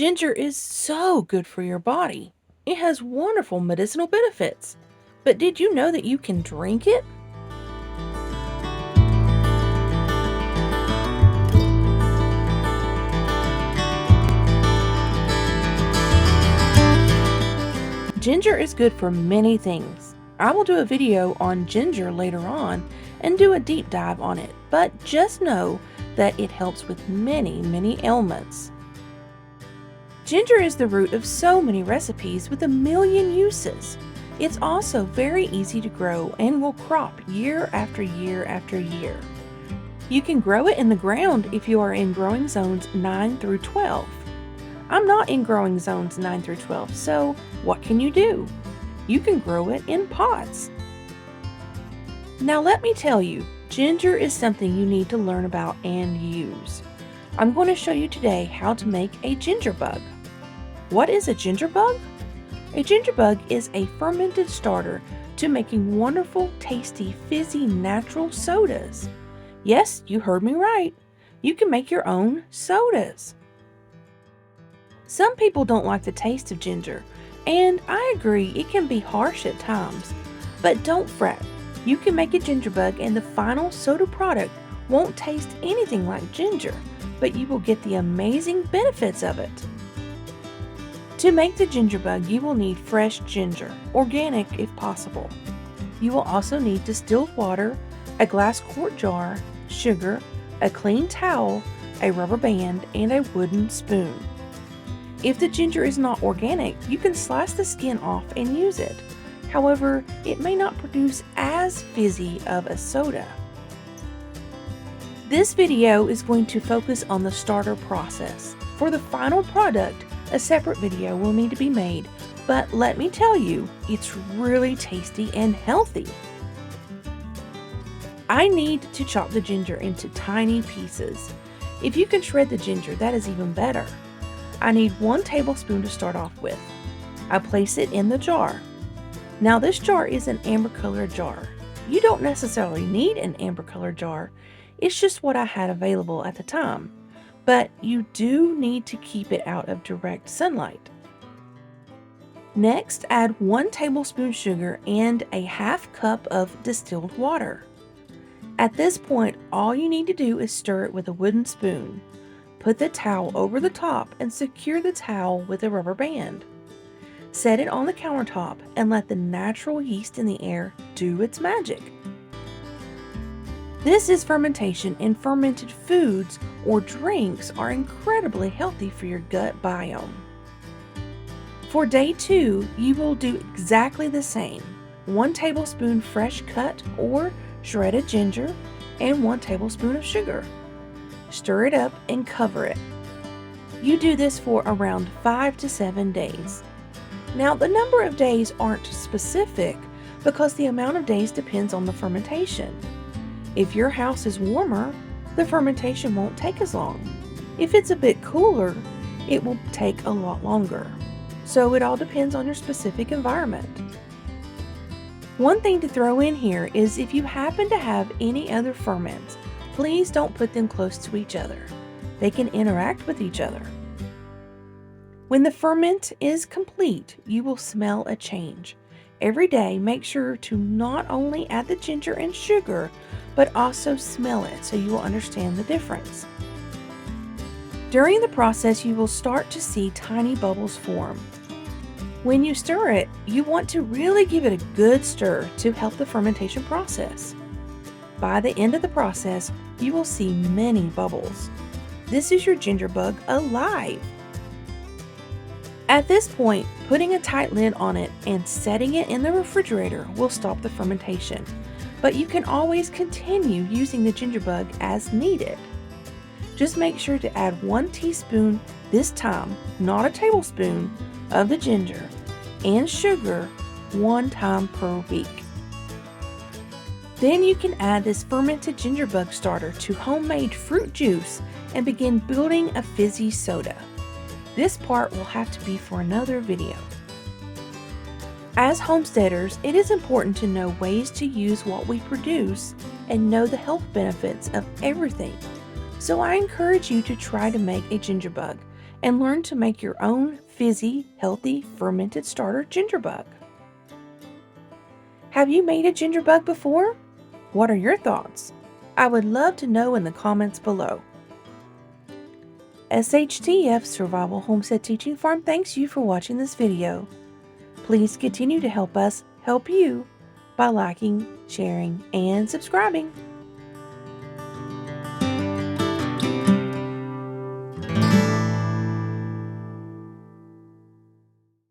Ginger is so good for your body. It has wonderful medicinal benefits. But did you know that you can drink it? Ginger is good for many things. I will do a video on ginger later on and do a deep dive on it, but just know that it helps with many ailments. Ginger is the root of so many recipes with a million uses. It's also very easy to grow and will crop year after year after year. You can grow it in the ground if you are in growing zones 9 through 12. I'm not in growing zones 9 through 12, so what can you do? You can grow it in pots. Now let me tell you, ginger is something you need to learn about and use. I'm going to show you today how to make a ginger bug. What is a ginger bug? A ginger bug is a fermented starter to making wonderful, tasty, fizzy, natural sodas. Yes, you heard me right. You can make your own sodas. Some people don't like the taste of ginger, and I agree it can be harsh at times. But don't fret. You can make a ginger bug and the final soda product won't taste anything like ginger, but you will get the amazing benefits of it. To make the ginger bug, you will need fresh ginger, organic if possible. You will also need distilled water, a glass quart jar, sugar, a clean towel, a rubber band, and a wooden spoon. If the ginger is not organic, you can slice the skin off and use it. However, it may not produce as fizzy of a soda. This video is going to focus on the starter process. For the final product, a separate video will need to be made, but let me tell you, it's really tasty and healthy. I need to chop the ginger into tiny pieces. If you can shred the ginger, that is even better. I need 1 tablespoon to start off with. I place it in the jar. Now this jar is an amber colored jar. You don't necessarily need an amber colored jar. It's just what I had available at the time. But you do need to keep it out of direct sunlight. Next, add 1 tablespoon sugar and a half cup of distilled water. At this point, all you need to do is stir it with a wooden spoon. Put the towel over the top and secure the towel with a rubber band. Set it on the countertop and let the natural yeast in the air do its magic. This is fermentation, and fermented foods or drinks are incredibly healthy for your gut biome. For day 2, you will do exactly the same. 1 tablespoon fresh cut or shredded ginger and 1 tablespoon of sugar. Stir it up and cover it. You do this for around 5 to 7 days. Now, the number of days aren't specific because the amount of days depends on the fermentation. If your house is warmer, the fermentation won't take as long. If it's a bit cooler, it will take a lot longer. So it all depends on your specific environment. One thing to throw in here is if you happen to have any other ferments, please don't put them close to each other. They can interact with each other. When the ferment is complete, you will smell a change. Every day, make sure to not only add the ginger and sugar, but also smell it so you will understand the difference. During the process, you will start to see tiny bubbles form. When you stir it, you want to really give it a good stir to help the fermentation process. By the end of the process, you will see many bubbles. This is your ginger bug alive. At this point, putting a tight lid on it and setting it in the refrigerator will stop the fermentation, but you can always continue using the ginger bug as needed. Just make sure to add 1 teaspoon, this time, not a tablespoon, of the ginger and sugar 1 time per week. Then you can add this fermented ginger bug starter to homemade fruit juice and begin building a fizzy soda. This part will have to be for another video. As homesteaders, it is important to know ways to use what we produce and know the health benefits of everything. So I encourage you to try to make a ginger bug and learn to make your own fizzy, healthy, fermented starter gingerbug. Have you made a gingerbug before? What are your thoughts? I would love to know in the comments below. SHTF Survival Homestead Teaching Farm thanks you for watching this video. Please continue to help us help you by liking, sharing, and subscribing.